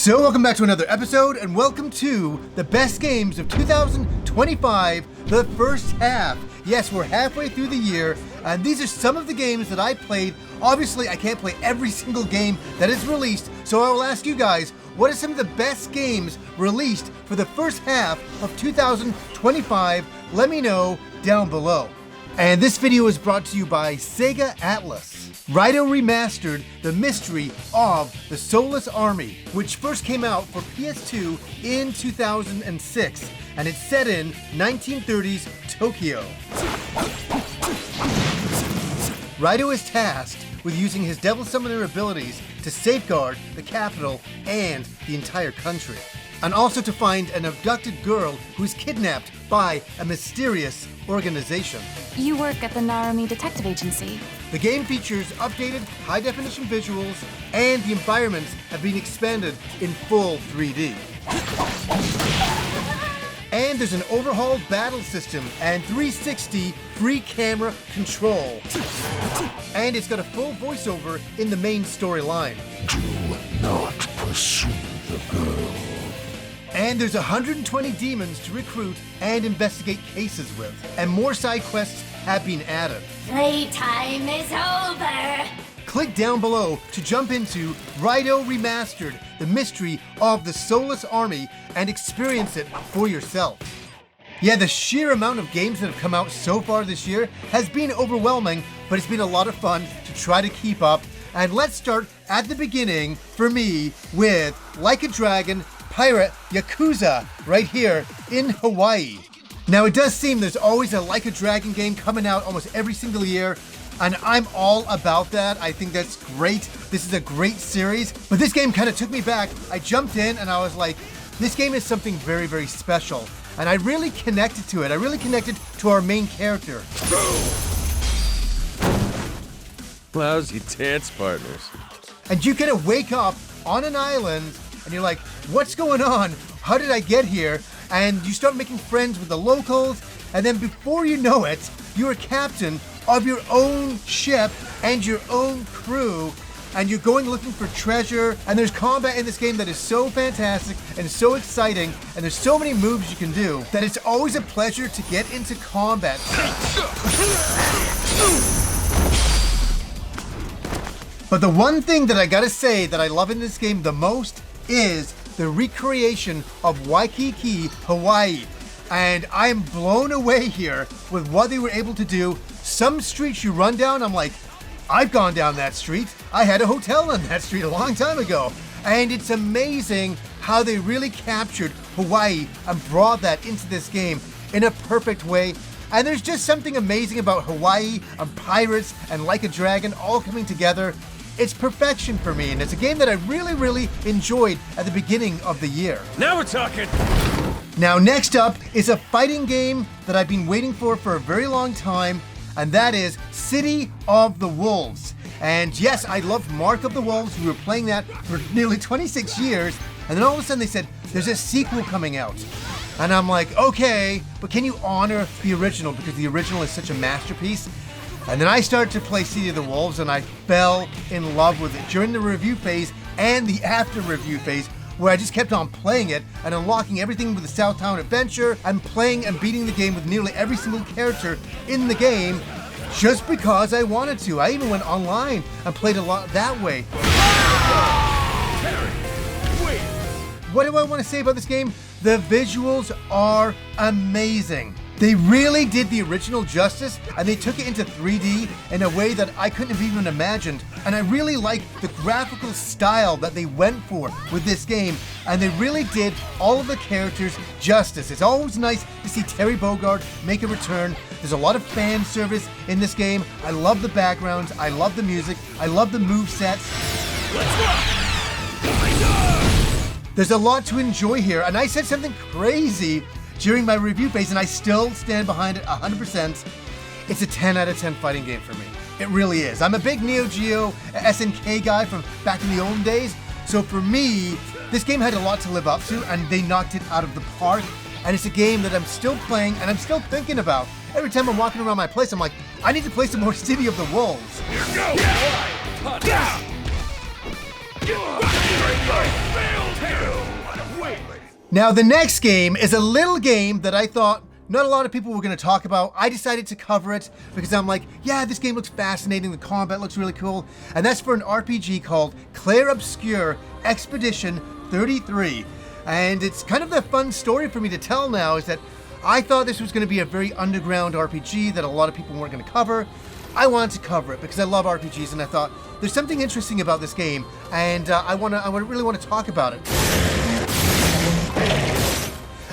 So welcome back to another episode, and welcome to the best games of 2025, the first half. Yes, we're halfway through the year, and these are some of the games that I played. Obviously, I can't play every single game that is released, so I will ask you guys, what are some of the best games released for the first half of 2025? Let me know down below. And this video is brought to you by Sega Atlas. RAIDOU Remastered, The Mystery of the Soulless Army, which first came out for PS2 in 2006, and it's set in 1930s Tokyo. RAIDOU is tasked with using his Devil Summoner abilities to safeguard the capital and the entire country, and also to find an abducted girl who is kidnapped by a mysterious organization. You work at the Narumi Detective Agency. The game features updated high-definition visuals, and the environments have been expanded in full 3D. And there's an overhauled battle system and 360 free camera control. And it's got a full voiceover in the main storyline. Do not pursue the girl. And there's 120 demons to recruit and investigate cases with. And more side quests have been added. Playtime is over! Click down below to jump into RAIDOU Remastered, The Mystery of the Soulless Army, and experience it for yourself. Yeah, the sheer amount of games that have come out so far this year has been overwhelming, but it's been a lot of fun to try to keep up. And let's start at the beginning, for me, with Like a Dragon Pirate Yakuza, right here in Hawaii. Now, it does seem there's always a Like a Dragon game coming out almost every single year, and I'm all about that. I think that's great. This is a great series, but this game kind of took me back. I jumped in and I was like, this game is something very, very special, and I really connected to it. I really connected to our main character. Lousy dance partners. And you kind of wake up on an island and you're like, what's going on? How did I get here? And you start making friends with the locals, and then before you know it, you're a captain of your own ship and your own crew, and you're going looking for treasure, and there's combat in this game that is so fantastic and so exciting, and there's so many moves you can do that it's always a pleasure to get into combat. But the one thing that I gotta say that I love in this game the most is the recreation of Waikiki, Hawaii. And I'm blown away here with what they were able to do. Some streets you run down, I'm like, I've gone down that street. I had a hotel on that street a long time ago. And it's amazing how they really captured Hawaii and brought that into this game in a perfect way. And there's just something amazing about Hawaii and pirates and Like a Dragon all coming together. It's perfection for me, and it's a game that I really, really enjoyed at the beginning of the year. Now we're talking! Now, next up is a fighting game that I've been waiting for a very long time, and that is City of the Wolves. And yes, I loved Mark of the Wolves. We were playing that for nearly 26 years, and then all of a sudden they said, there's a sequel coming out. And I'm like, okay, but can you honor the original? Because the original is such a masterpiece. And then I started to play City of the Wolves, and I fell in love with it during the review phase and the after review phase, where I just kept on playing it and unlocking everything with the Southtown Adventure and playing and beating the game with nearly every single character in the game just because I wanted to. I even went online and played a lot that way. What do I want to say about this game? The visuals are amazing. They really did the original justice, and they took it into 3D in a way that I couldn't have even imagined. And I really like the graphical style that they went for with this game, and they really did all of the characters justice. It's always nice to see Terry Bogard make a return. There's a lot of fan service in this game. I love the backgrounds, I love the music, I love the movesets. There's a lot to enjoy here, and I said something crazy during my review phase, and I still stand behind it 100%. It's a 10 out of 10 fighting game for me. It really is. I'm a big Neo Geo SNK guy from back in the old days, so for me, this game had a lot to live up to, and they knocked it out of the park. And it's a game that I'm still playing and I'm still thinking about. Every time I'm walking around my place, I'm like, I need to play some more City of the Wolves. Here goes! Now the next game is a little game that I thought not a lot of people were going to talk about. I decided to cover it because I'm like, yeah, this game looks fascinating, the combat looks really cool, and that's for an RPG called Clair Obscur Expedition 33. And it's kind of the fun story for me to tell now, is that I thought this was going to be a very underground RPG that a lot of people weren't going to cover. I wanted to cover it because I love RPGs, and I thought there's something interesting about this game, and I really want to talk about it.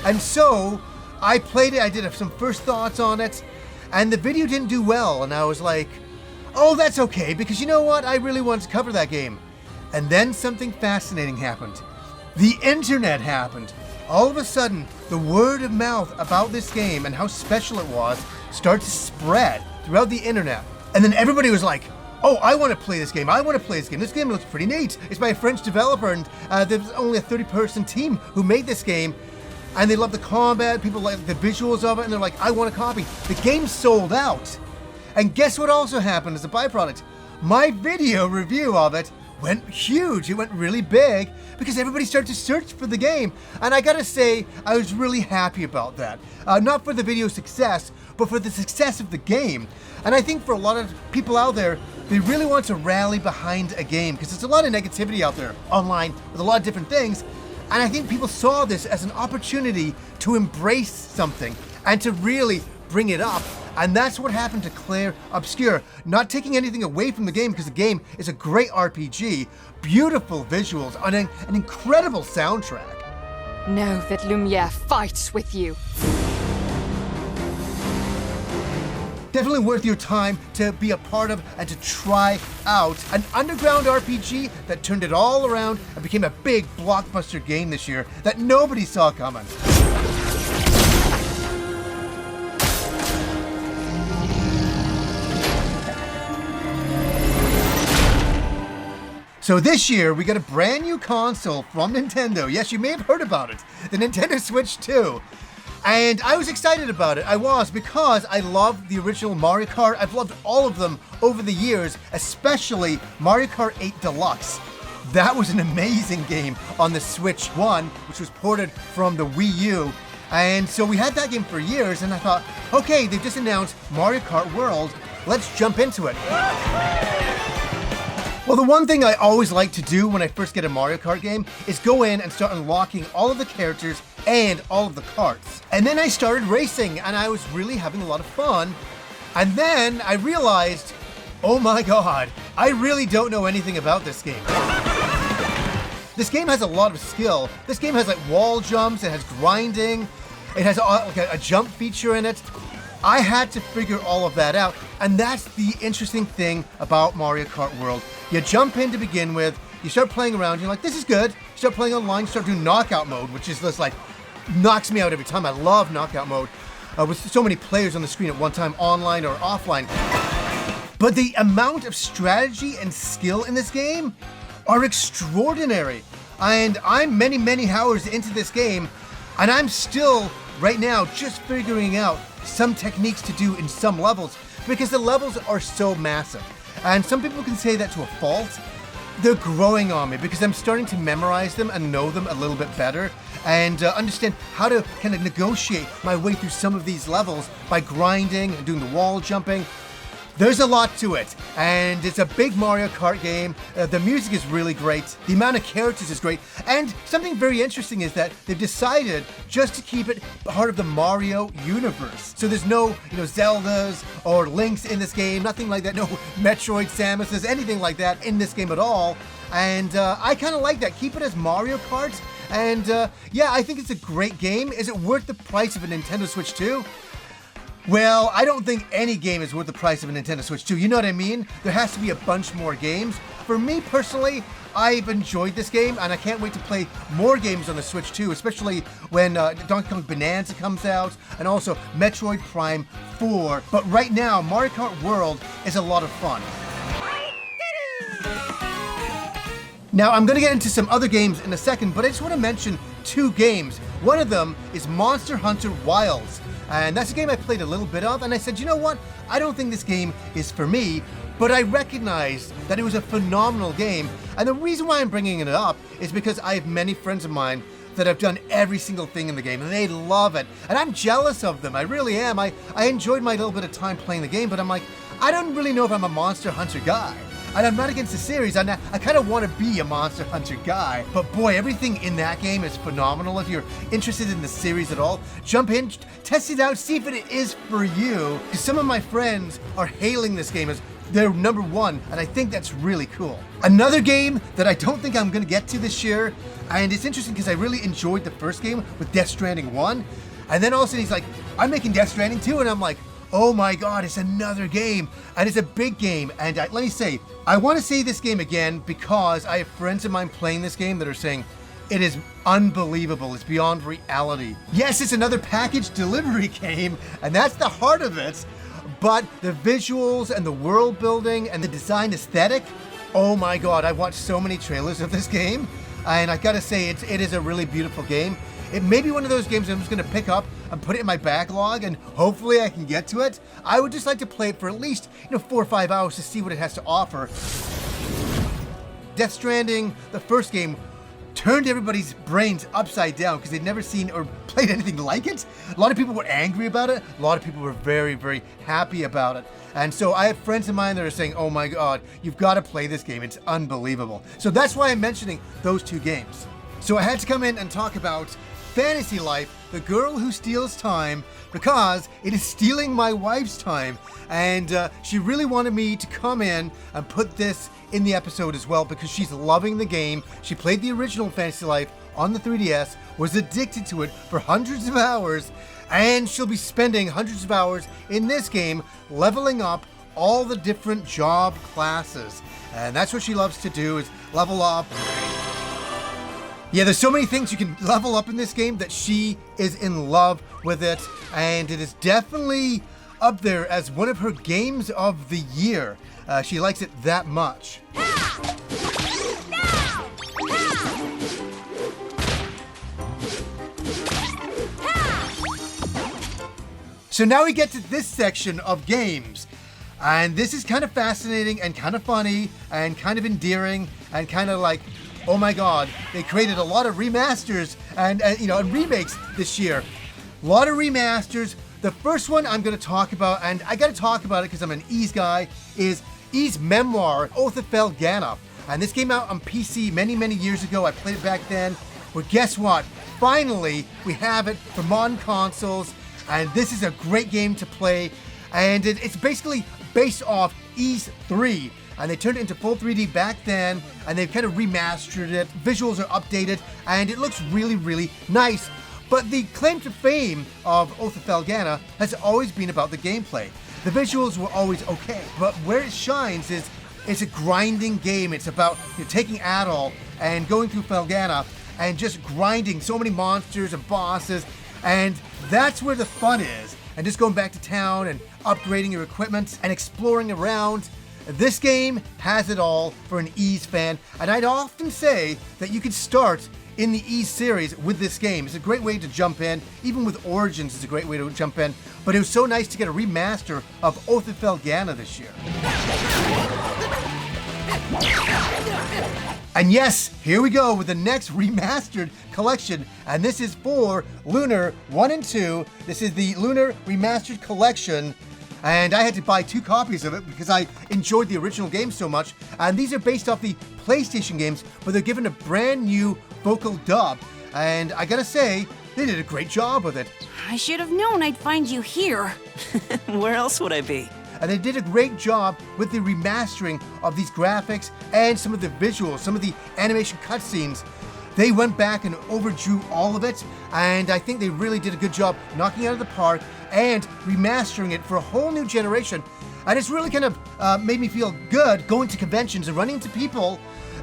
And so I played it, I did some first thoughts on it, and the video didn't do well, and I was like, oh, that's okay, because you know what? I really wanted to cover that game. And then something fascinating happened. The internet happened. All of a sudden, the word of mouth about this game and how special it was started to spread throughout the internet. And then everybody was like, oh, I want to play this game. I want to play this game. This game looks pretty neat. It's by a French developer, and there's only a 30-person team who made this game. And they love the combat, people like the visuals of it, and they're like, I want a copy. The game sold out. And guess what also happened as a byproduct? My video review of it went huge. It went really big because everybody started to search for the game. And I gotta say, I was really happy about that. Not for the video success, but for the success of the game. And I think for a lot of people out there, they really want to rally behind a game because there's a lot of negativity out there online with a lot of different things. And I think people saw this as an opportunity to embrace something and to really bring it up. And that's what happened to Clair Obscur. Not taking anything away from the game, because the game is a great RPG, beautiful visuals, and an incredible soundtrack. Know that Lumiere fights with you. Definitely worth your time to be a part of and to try out an underground RPG that turned it all around and became a big blockbuster game this year that nobody saw coming. So this year, we got a brand new console from Nintendo. Yes, you may have heard about it. The Nintendo Switch 2. And I was excited about it. I was, because I love the original Mario Kart. I've loved all of them over the years, especially Mario Kart 8 Deluxe. That was an amazing game on the Switch 1, which was ported from the Wii U. And so we had that game for years, and I thought, okay, they've just announced Mario Kart World. Let's jump into it. Well, the one thing I always like to do when I first get a Mario Kart game is go in and start unlocking all of the characters and all of the karts. And then I started racing, and I was really having a lot of fun. And then I realized, oh my god, I really don't know anything about this game. This game has a lot of skill. This game has like wall jumps, it has grinding, it has like a jump feature in it. I had to figure all of that out, and that's the interesting thing about Mario Kart World. You jump in to begin with, you start playing around, you're like, this is good. You start playing online, you start doing knockout mode, which is just like, knocks me out every time. I love knockout mode, with so many players on the screen at one time, online or offline. But the amount of strategy and skill in this game are extraordinary. And I'm many, many hours into this game, and I'm still, right now, just figuring out some techniques to do in some levels, because the levels are so massive. And some people can say that to a fault. They're growing on me because I'm starting to memorize them and know them a little bit better, and understand how to kind of negotiate my way through some of these levels by grinding and doing the wall jumping. There's a lot to it, and it's a big Mario Kart game. The music is really great. The amount of characters is great. And something very interesting is that they've decided just to keep it part of the Mario universe. So there's no, Zeldas or Links in this game, nothing like that. No Metroid, Samuses, anything like that in this game at all. And I kind of like that. Keep it as Mario Kart. And yeah, I think it's a great game. Is it worth the price of a Nintendo Switch 2? Well, I don't think any game is worth the price of a Nintendo Switch 2, you know what I mean? There has to be a bunch more games. For me personally, I've enjoyed this game, and I can't wait to play more games on the Switch 2, especially when Donkey Kong Bonanza comes out, and also Metroid Prime 4. But right now, Mario Kart World is a lot of fun. Now, I'm going to get into some other games in a second, but I just want to mention two games. One of them is Monster Hunter Wilds. And that's a game I played a little bit of, and I said, you know what? I don't think this game is for me, but I recognized that it was a phenomenal game. And the reason why I'm bringing it up is because I have many friends of mine that have done every single thing in the game, and they love it. And I'm jealous of them, I really am. I enjoyed my little bit of time playing the game, but I'm like, I don't really know if I'm a Monster Hunter guy. And I'm not against the series, I kind of want to be a Monster Hunter guy. But boy, everything in that game is phenomenal. If you're interested in the series at all, jump in, test it out, see if it is for you. Because some of my friends are hailing this game as their number one, and I think that's really cool. Another game that I don't think I'm gonna get to this year, and it's interesting because I really enjoyed the first game with Death Stranding 1, and then all of a sudden he's like, I'm making Death Stranding 2, and I'm like, oh my god, it's another game, and it's a big game. And let me say, I want to say this game again because I have friends of mine playing this game that are saying it is unbelievable, it's beyond reality. Yes, it's another package delivery game, and that's the heart of it, but the visuals and the world building and the design aesthetic, oh my god, I've watched so many trailers of this game, and I gotta say, it is a really beautiful game. It may be one of those games I'm just gonna pick up and put it in my backlog, and hopefully I can get to it. I would just like to play it for at least 4 or 5 hours to see what it has to offer. Death Stranding, the first game, turned everybody's brains upside down because they'd never seen or played anything like it. A lot of people were angry about it. A lot of people were very, very happy about it. And so I have friends of mine that are saying, oh my god, you've got to play this game. It's unbelievable. So that's why I'm mentioning those two games. So I had to come in and talk about Fantasy Life, The Girl Who Steals Time, because it is stealing my wife's time. And she really wanted me to come in and put this in the episode as well because she's loving the game. She played the original Fantasy Life on the 3DS, was addicted to it for hundreds of hours, and she'll be spending hundreds of hours in this game leveling up all the different job classes. And that's what she loves to do, is level up. Yeah, there's so many things you can level up in this game that she is in love with it, and it is definitely up there as one of her games of the year. She likes it that much. So now we get to this section of games. And this is kind of fascinating and kind of funny and kind of endearing and kind of like, oh my god, they created a lot of remasters and remakes this year. A lot of remasters. The first one I'm going to talk about, and I got to talk about it because I'm an Ys guy, is Ys memoir, Oath of Felana. And this came out on PC many, many years ago. I played it back then. Well, guess what? Finally, we have it for modern consoles, and this is a great game to play. And it's basically based off Ys 3. And they turned it into full 3D back then, and they've kind of remastered it. Visuals are updated, and it looks really, really nice. But the claim to fame of Oath of Felana has always been about the gameplay. The visuals were always okay, but where it shines is it's a grinding game. It's about taking Adol and going through Felana and just grinding so many monsters and bosses, and that's where the fun is. And just going back to town and upgrading your equipment and exploring around. This game has it all for an Ys fan, and I'd often say that you could start in the Ys series with this game. It's a great way to jump in. Even with Origins, it's a great way to jump in. But it was so nice to get a remaster of Oath of Felana this year. And yes, here we go with the next remastered collection, and this is for Lunar 1 and 2. This is the Lunar Remastered Collection, and I had to buy 2 copies of it because I enjoyed the original game so much. And these are based off the PlayStation games, but they're given a brand new vocal dub, and I gotta say, they did a great job with it. I should have known I'd find you here. Where else would I be? And they did a great job with the remastering of these graphics and some of the visuals, some of the animation cutscenes. They went back and overdrew all of it, and I think they really did a good job knocking it out of the park and remastering it for a whole new generation. And it's really kind of made me feel good going to conventions and running into people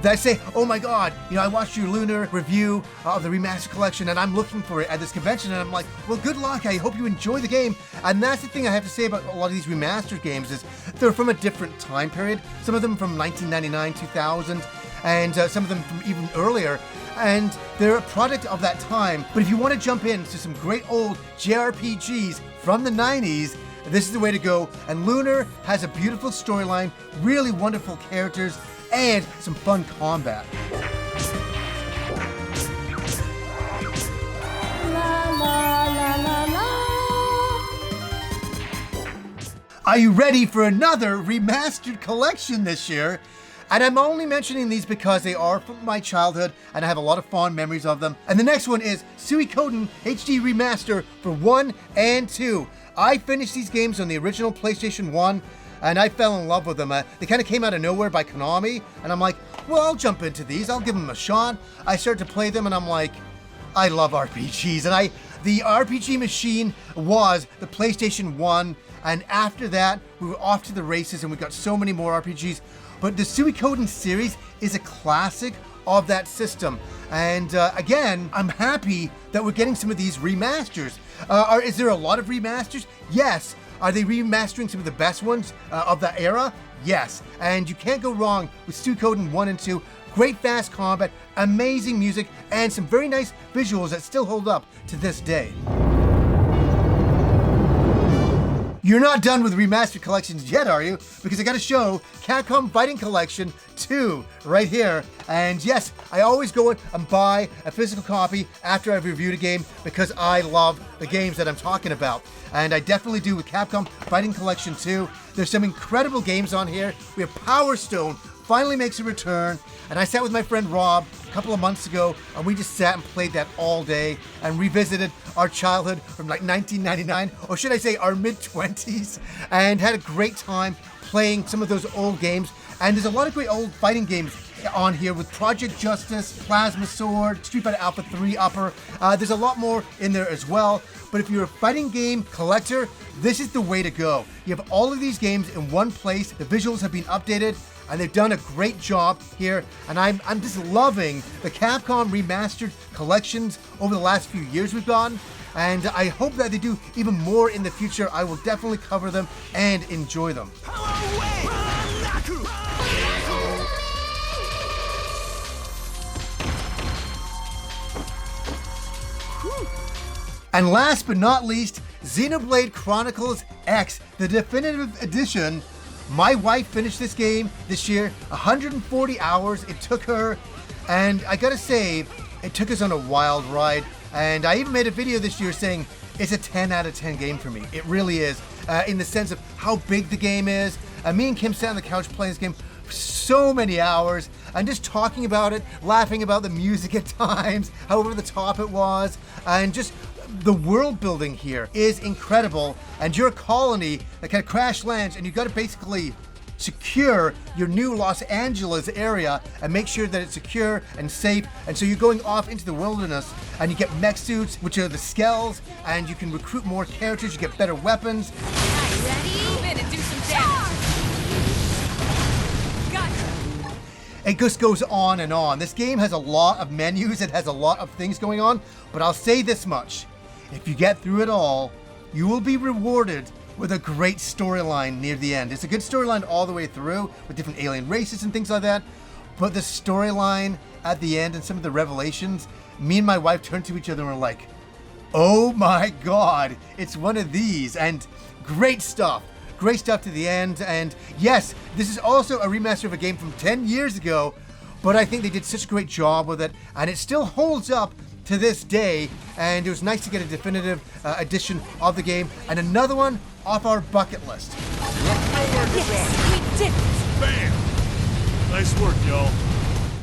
that say, oh my god, I watched your Lunar review of the Remastered Collection and I'm looking for it at this convention, and I'm like, well, good luck, I hope you enjoy the game. And that's the thing I have to say about a lot of these remastered games is they're from a different time period. Some of them from 1999, 2000, and some of them from even earlier. And they're a product of that time. But if you want to jump into some great old JRPGs from the 90s, this is the way to go. And Lunar has a beautiful storyline, really wonderful characters, and some fun combat. Are you ready for another remastered collection this year? And I'm only mentioning these because they are from my childhood and I have a lot of fond memories of them. And the next one is SuiChan HD Remaster for 1 and 2. I finished these games on the original PlayStation 1 and I fell in love with them. They kind of came out of nowhere by Konami and I'm like, well, I'll jump into these. I'll give them a shot. I start to play them and I'm like, I love RPGs. And the RPG machine was the PlayStation 1. And after that, we were off to the races and we got so many more RPGs. But the SuiChan series is a classic of that system. And again, I'm happy that we're getting some of these remasters. Is there a lot of remasters? Yes. Are they remastering some of the best ones of that era? Yes. And you can't go wrong with SuiChan 1 and 2. Great fast combat, amazing music, and some very nice visuals that still hold up to this day. You're not done with remastered collections yet, are you? Because I gotta show Capcom Fighting Collection 2 right here. And yes, I always go in and buy a physical copy after I've reviewed a game because I love the games that I'm talking about. And I definitely do with Capcom Fighting Collection 2. There's some incredible games on here. We have Power Stone finally makes a return. And I sat with my friend Rob a couple of months ago and we just sat and played that all day and revisited our childhood from like 1999, or should I say our mid-20s, and had a great time playing some of those old games. And there's a lot of great old fighting games on here with Project Justice, Plasma Sword, Street Fighter Alpha 3 Upper. There's a lot more in there as well. But if you're a fighting game collector, this is the way to go. You have all of these games in one place. The visuals have been updated and they've done a great job here. And I'm just loving the Capcom Remastered collections over the last few years we've gotten. And I hope that they do even more in the future. I will definitely cover them and enjoy them. And last but not least, Xenolade Chronicles X, the definitive edition. My wife finished this game this year, 140 hours it took her, and I gotta say, it took us on a wild ride. And I even made a video this year saying it's a 10 out of 10 game for me. It really is, in the sense of how big the game is. Me and Kim sat on the couch playing this game for so many hours and just talking about it, laughing about the music at times, how over the top it was, and just the world building here is incredible. And you're a colony that kind of crash lands and you got to basically secure your new Los Angeles area and make sure that it's secure and safe. And so you're going off into the wilderness and you get mech suits, which are the skells, and you can recruit more characters, you get better weapons. Ready? Move in and do some damage. It just goes on and on. This game has a lot of menus, it has a lot of things going on, but I'll say this much. If you get through it all, you will be rewarded with a great storyline near the end. It's a good storyline all the way through with different alien races and things like that, but the storyline at the end and some of the revelations, me and my wife turned to each other and were like, oh my God, it's one of these. And great stuff. Great stuff to the end. And yes, this is also a remaster of a game from 10 years ago, but I think they did such a great job with it, and it still holds up to this day. And it was nice to get a definitive edition of the game and another one off our bucket list. Yes, we did it. Bam! Nice work, y'all.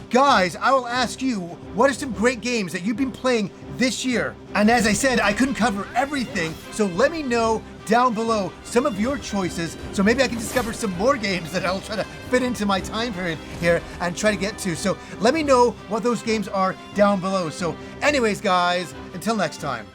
Guys, I will ask you, what are some great games that you've been playing this year? And as I said, I couldn't cover everything, so let me know down below some of your choices, so maybe I can discover some more games that I'll try to fit into my time period here and try to get to. So let me know what those games are down below. So anyways, guys, until next time.